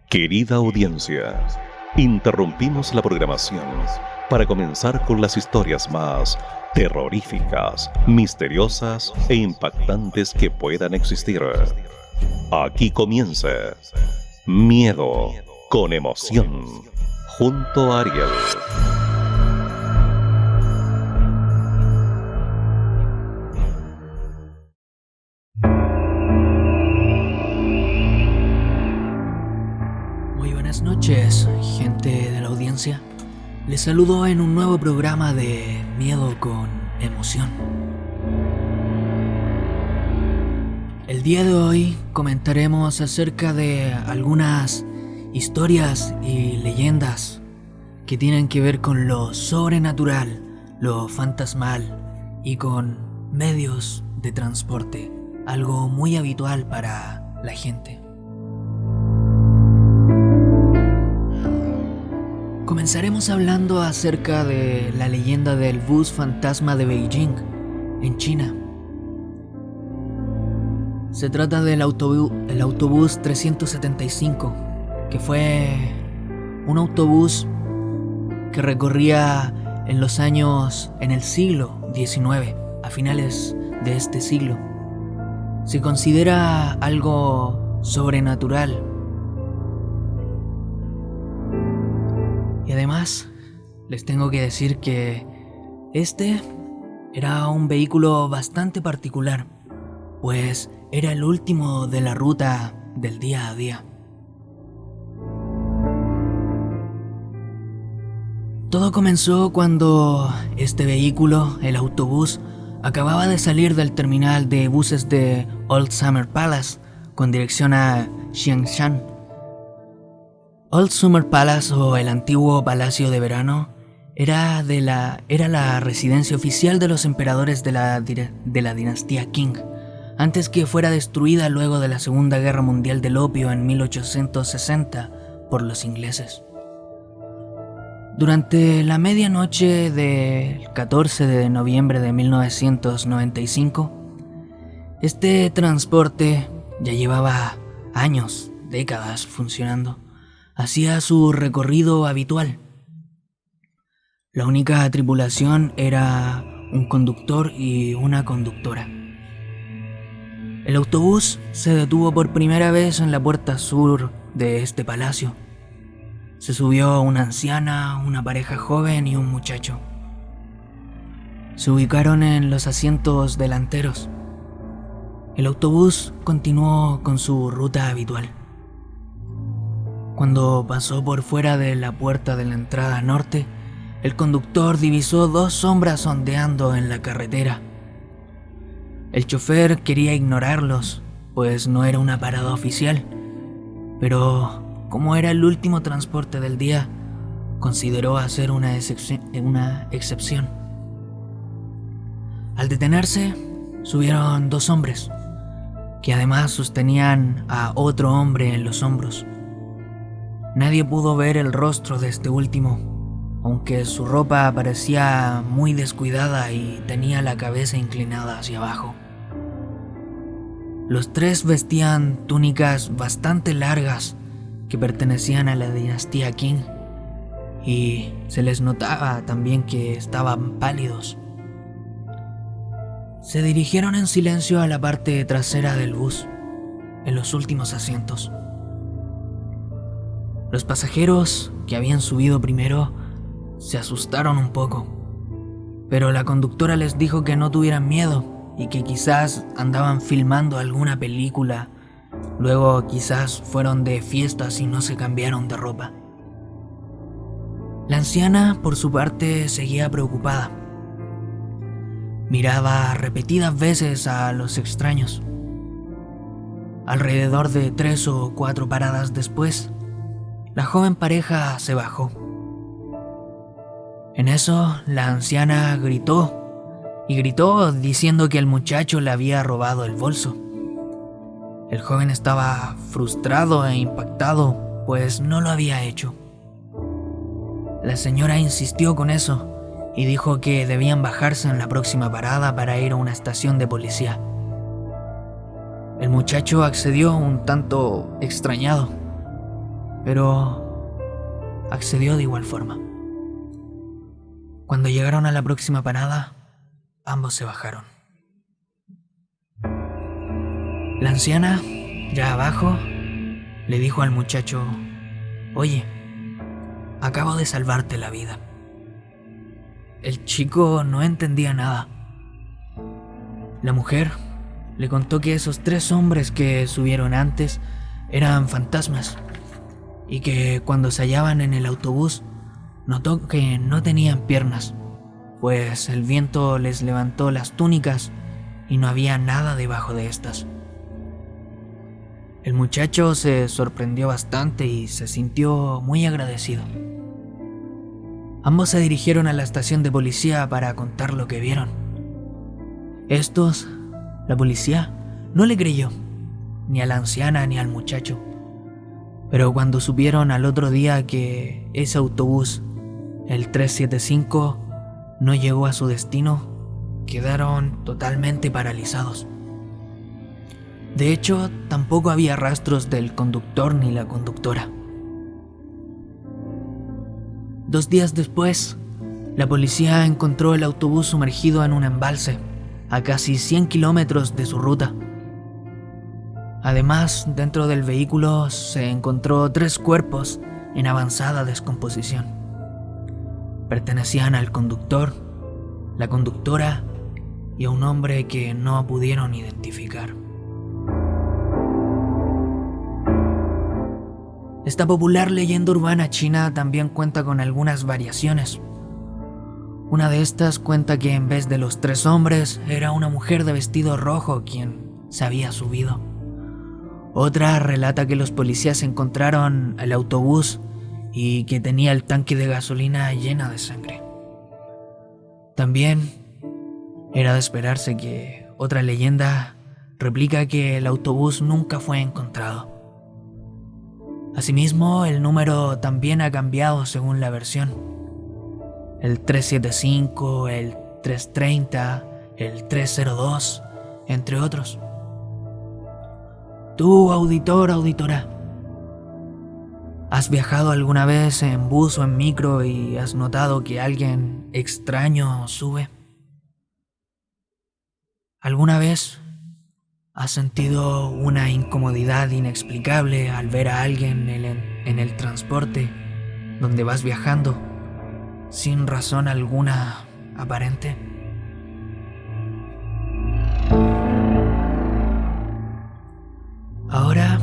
Querida audiencia, interrumpimos la programación para comenzar con las historias más terroríficas, misteriosas e impactantes que puedan existir. Aquí comienza Miedo con Emoción, junto a Ariel. Buenas noches, gente de la audiencia. Les saludo en un nuevo programa de Miedo con Emoción. El día de hoy comentaremos acerca de algunas historias y leyendas que tienen que ver con lo sobrenatural, lo fantasmal y con medios de transporte, algo muy habitual para la gente. Comenzaremos hablando acerca de la leyenda del bus fantasma de Beijing, en China. Se trata del autobús 375, que fue un autobús que recorría en el siglo XIX, a finales de este siglo. Se considera algo sobrenatural. Y además, les tengo que decir que este era un vehículo bastante particular, pues era el último de la ruta del día a día. Todo comenzó cuando este vehículo, el autobús, acababa de salir del terminal de buses de Old Summer Palace con dirección a Xiangshan. Old Summer Palace, o el antiguo Palacio de Verano, era la residencia oficial de los emperadores de la dinastía Qing, antes que fuera destruida luego de la Segunda Guerra Mundial del Opio en 1860 por los ingleses. Durante la medianoche del 14 de noviembre de 1995, este transporte ya llevaba años, décadas funcionando. Hacía su recorrido habitual. La única tripulación era un conductor y una conductora. El autobús se detuvo por primera vez en la puerta sur de este palacio. Se subió una anciana, una pareja joven y un muchacho. Se ubicaron en los asientos delanteros. El autobús continuó con su ruta habitual. Cuando pasó por fuera de la puerta de la entrada norte, el conductor divisó dos sombras ondeando en la carretera. El chofer quería ignorarlos, pues no era una parada oficial, pero como era el último transporte del día, consideró hacer una excepción. Al detenerse, subieron dos hombres, que además sostenían a otro hombre en los hombros. Nadie pudo ver el rostro de este último, aunque su ropa parecía muy descuidada y tenía la cabeza inclinada hacia abajo. Los tres vestían túnicas bastante largas que pertenecían a la dinastía Qing, y se les notaba también que estaban pálidos. Se dirigieron en silencio a la parte trasera del bus, en los últimos asientos. Los pasajeros que habían subido primero se asustaron un poco, pero la conductora les dijo que no tuvieran miedo y que quizás andaban filmando alguna película. Luego quizás fueron de fiestas y no se cambiaron de ropa. La anciana, por su parte, seguía preocupada. Miraba repetidas veces a los extraños. Alrededor de 3 o 4 paradas después, la joven pareja se bajó. En eso, la anciana gritó diciendo que el muchacho le había robado el bolso. El joven estaba frustrado e impactado, pues no lo había hecho. La señora insistió con eso y dijo que debían bajarse en la próxima parada para ir a una estación de policía. El muchacho accedió un tanto extrañado, pero accedió de igual forma. Cuando llegaron a la próxima parada, ambos se bajaron. La anciana, ya abajo, le dijo al muchacho: «Oye, acabo de salvarte la vida». El chico no entendía nada. La mujer le contó que esos 3 hombres que subieron antes eran fantasmas y que cuando se hallaban en el autobús notó que no tenían piernas, pues el viento les levantó las túnicas y no había nada debajo de estas. El muchacho se sorprendió bastante y se sintió muy agradecido. Ambos se dirigieron a la estación de policía para contar lo que vieron. La policía, no le creyó, ni a la anciana ni al muchacho. Pero cuando supieron al otro día que ese autobús, el 375, no llegó a su destino, quedaron totalmente paralizados. De hecho, tampoco había rastros del conductor ni la conductora. 2 días después, la policía encontró el autobús sumergido en un embalse, a casi 100 kilómetros de su ruta. Además, dentro del vehículo se encontró 3 cuerpos en avanzada descomposición. Pertenecían al conductor, la conductora y a un hombre que no pudieron identificar. Esta popular leyenda urbana china también cuenta con algunas variaciones. Una de estas cuenta que en vez de los 3 hombres era una mujer de vestido rojo quien se había subido. Otra relata que los policías encontraron el autobús y que tenía el tanque de gasolina llena de sangre. También era de esperarse que otra leyenda replica que el autobús nunca fue encontrado. Asimismo, el número también ha cambiado según la versión. El 375, el 330, el 302, entre otros. Tú, auditor, auditora, ¿has viajado alguna vez en bus o en micro y has notado que alguien extraño sube? ¿Alguna vez has sentido una incomodidad inexplicable al ver a alguien en el transporte donde vas viajando sin razón alguna aparente? Ahora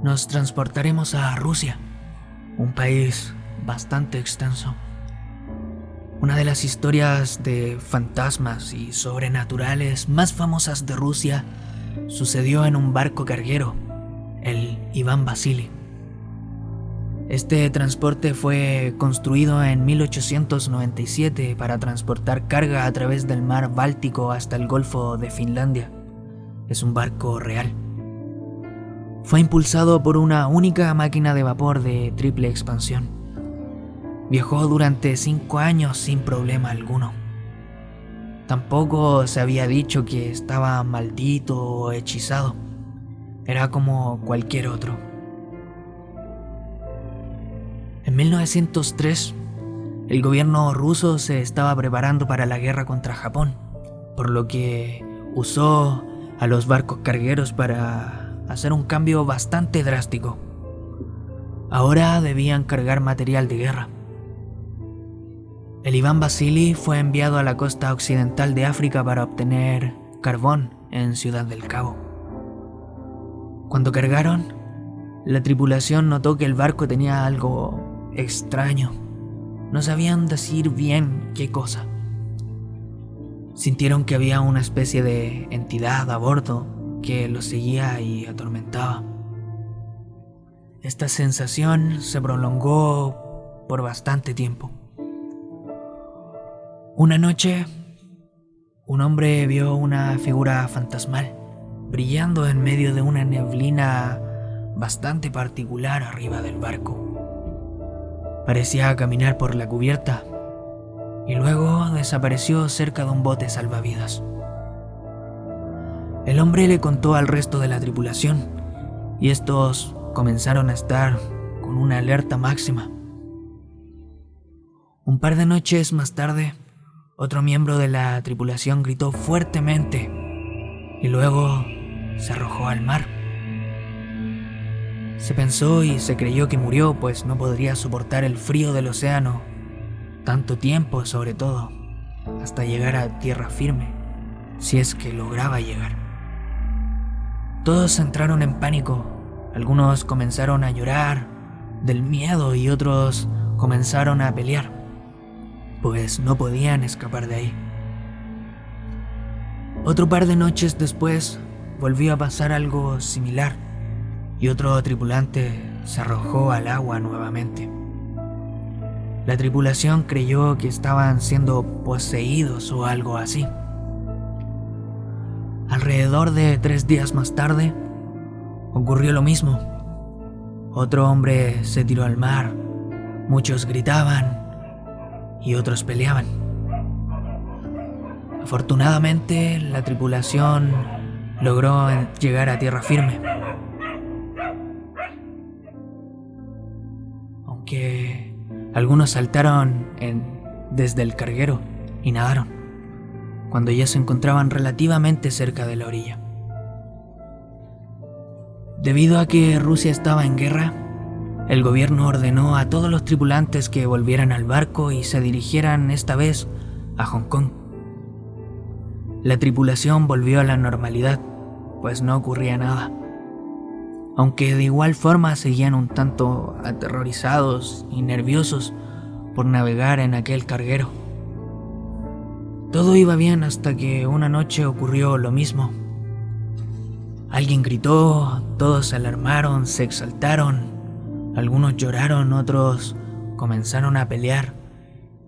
nos transportaremos a Rusia, un país bastante extenso. Una de las historias de fantasmas y sobrenaturales más famosas de Rusia sucedió en un barco carguero, el Iván Vasily. Este transporte fue construido en 1897 para transportar carga a través del mar Báltico hasta el Golfo de Finlandia. Es un barco real. Fue impulsado por una única máquina de vapor de triple expansión. Viajó durante 5 años sin problema alguno. Tampoco se había dicho que estaba maldito o hechizado. Era como cualquier otro. En 1903, el gobierno ruso se estaba preparando para la guerra contra Japón, por lo que usó a los barcos cargueros para hacer un cambio bastante drástico. Ahora debían cargar material de guerra. El Iván Vasily fue enviado a la costa occidental de África para obtener carbón en Ciudad del Cabo. Cuando cargaron, la tripulación notó que el barco tenía algo extraño. No sabían decir bien qué cosa. Sintieron que había una especie de entidad a bordo que los seguía y atormentaba. Esta sensación se prolongó por bastante tiempo. Una noche, un hombre vio una figura fantasmal brillando en medio de una neblina bastante particular arriba del barco. Parecía caminar por la cubierta y luego desapareció cerca de un bote salvavidas. El hombre le contó al resto de la tripulación y estos comenzaron a estar con una alerta máxima. Un par de noches más tarde, otro miembro de la tripulación gritó fuertemente y luego se arrojó al mar. Se pensó y se creyó que murió, pues no podría soportar el frío del océano tanto tiempo, sobre todo hasta llegar a tierra firme, si es que lograba llegar. Todos entraron en pánico. Algunos comenzaron a llorar del miedo y otros comenzaron a pelear, pues no podían escapar de ahí. Otro par de noches después volvió a pasar algo similar y otro tripulante se arrojó al agua nuevamente. La tripulación creyó que estaban siendo poseídos o algo así. Alrededor de 3 días más tarde, ocurrió lo mismo. Otro hombre se tiró al mar, muchos gritaban y otros peleaban. Afortunadamente, la tripulación logró llegar a tierra firme. Aunque algunos saltaron desde el carguero y nadaron, cuando ya se encontraban relativamente cerca de la orilla. Debido a que Rusia estaba en guerra, el gobierno ordenó a todos los tripulantes que volvieran al barco y se dirigieran esta vez a Hong Kong. La tripulación volvió a la normalidad, pues no ocurría nada, aunque de igual forma seguían un tanto aterrorizados y nerviosos por navegar en aquel carguero. Todo iba bien hasta que una noche ocurrió lo mismo. Alguien gritó, todos se alarmaron, se exaltaron, algunos lloraron, otros comenzaron a pelear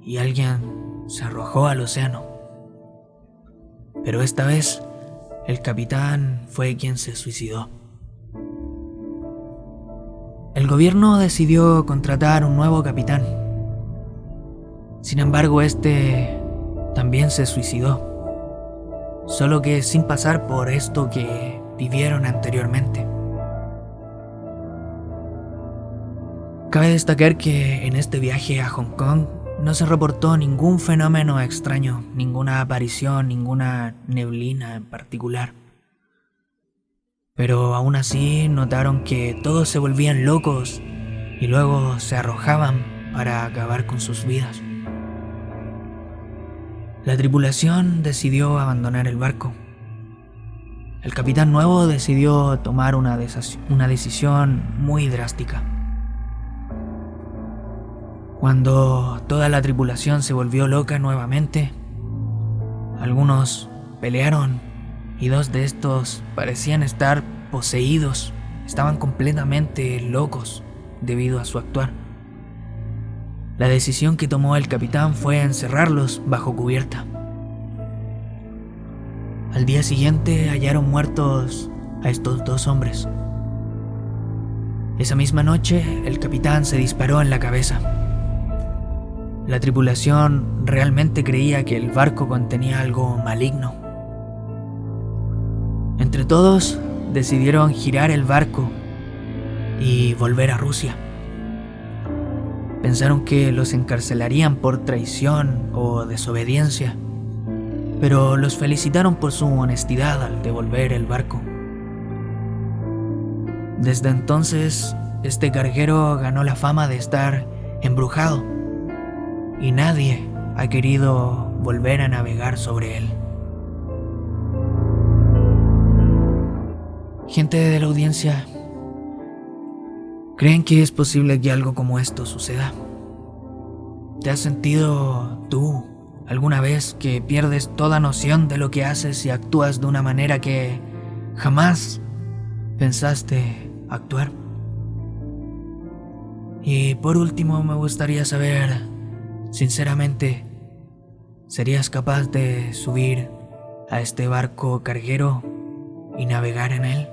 y alguien se arrojó al océano. Pero esta vez, el capitán fue quien se suicidó. El gobierno decidió contratar un nuevo capitán. Sin embargo, este también se suicidó, solo que sin pasar por esto que vivieron anteriormente. Cabe destacar que en este viaje a Hong Kong no se reportó ningún fenómeno extraño, ninguna aparición, ninguna neblina en particular. Pero aún así notaron que todos se volvían locos y luego se arrojaban para acabar con sus vidas. La tripulación decidió abandonar el barco. El capitán nuevo decidió tomar una decisión muy drástica. Cuando toda la tripulación se volvió loca nuevamente, algunos pelearon y 2 de estos parecían estar poseídos, estaban completamente locos debido a su actuar. La decisión que tomó el capitán fue encerrarlos bajo cubierta. Al día siguiente hallaron muertos a estos 2 hombres. Esa misma noche, el capitán se disparó en la cabeza. La tripulación realmente creía que el barco contenía algo maligno. Entre todos, decidieron girar el barco y volver a Rusia. Pensaron que los encarcelarían por traición o desobediencia, pero los felicitaron por su honestidad al devolver el barco. Desde entonces, este carguero ganó la fama de estar embrujado y nadie ha querido volver a navegar sobre él. Gente de la audiencia, ¿creen que es posible que algo como esto suceda? ¿Te has sentido tú alguna vez que pierdes toda noción de lo que haces y actúas de una manera que jamás pensaste actuar? Y por último, me gustaría saber, sinceramente, ¿serías capaz de subir a este barco carguero y navegar en él?